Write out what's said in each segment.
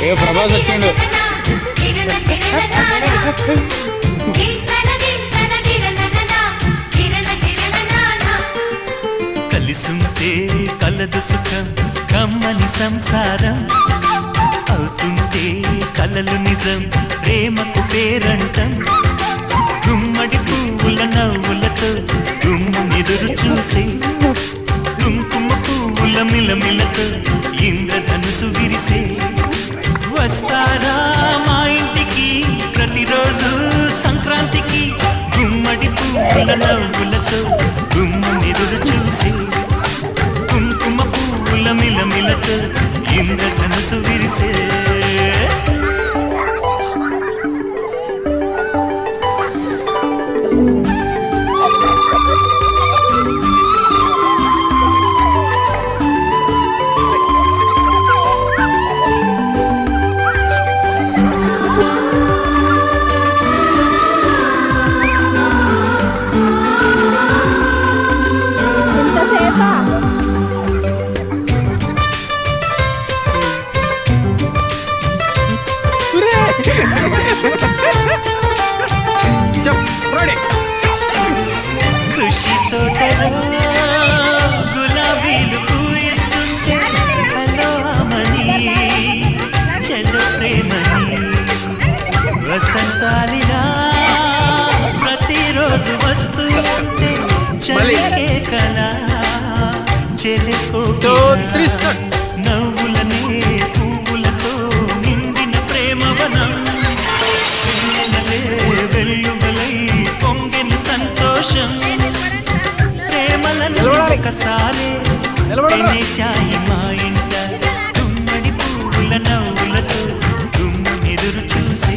ఏ ప్రభాస్ వచ్చిండు. కలిసుంటే కలదు సుఖం కమ్మని సంసారం అవుతుంటే కలలు నిజం ప్రేమకు పేరంటం గుమ్మడి పువ్వుల నవ్వులతో గుమ్మెదురు చూసే కుంకుమ పువ్వుల మిలమిలతో ఇంద్రధనుసు విరిసే వస్తారా మా ఇంటికి ప్రతిరోజు సంక్రాంతికి గుమ్మడి పువ్వుల నవ్వులతో గుమ్మెదురు చూసే కుంకుమ పువ్వుల మిలమిలతో ఇంద్రధనుసు విరిసే కృషితో గులాబీలు పూయిస్తుంటే హలో అమని చలో ప్రేమని వసంతాలిలా ప్రతిరోజు వస్తూ ఉంటే చలికే కళ చెలెకో నవ్వులనే పువ్వులతో నిండిన ప్రేమవనం వెల్లువలై పొంగిన సంతోషం ప్రేమలను ఒకసారి తినేశాయి మా ఇంట గుమ్మడి పువ్వుల నవ్వులతో గుమ్మెదురు చూసే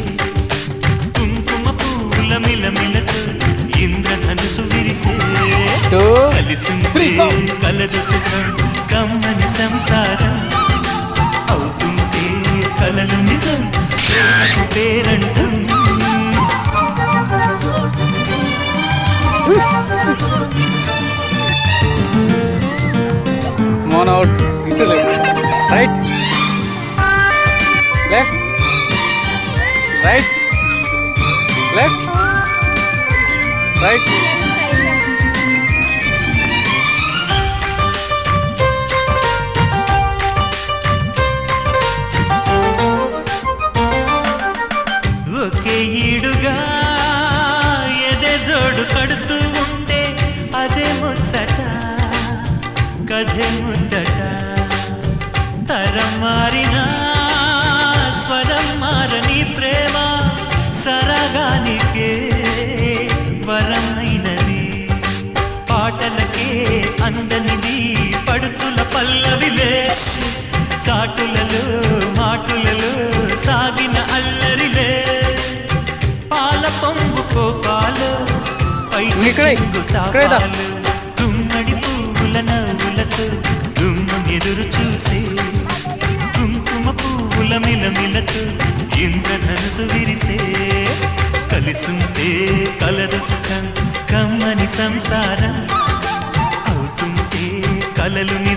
కుంకుమ పువ్వుల మిలమిలతో ఇంద్రధనుసు విరిసే కలిసిందే కలదు సుఖం కమ్మని సంసారం అవుతుంటే కలలు నిజం ప్రేమకు పేరంటం Come on out. Into left. Right. Left. Right. Left. Right. ఒకే ఈడుగా ఎదే జోడు కడుతూ ఉంటే అదే ముచ్చట కథే ముద్దట తరం మారినా స్వరం మారని ప్రేమ సరగానికే వరమైనది పాటలకే అందనిది పడుచుల పల్లవిలే చాటులలో మాటులలో సాగిన అల్లరిలే పాల పొంగు కోపాలు గుమ్మడి పువ్వుల నవ్వులతో గుమ్మెదురు చూసే కుంకుమ పువ్వుల మిలమిలతో ఇంద్రధనుసు విరిసే కలిసుంటే కలదు సుఖం కమ్మని సంసారం అవుతుంటే కలలు నిజం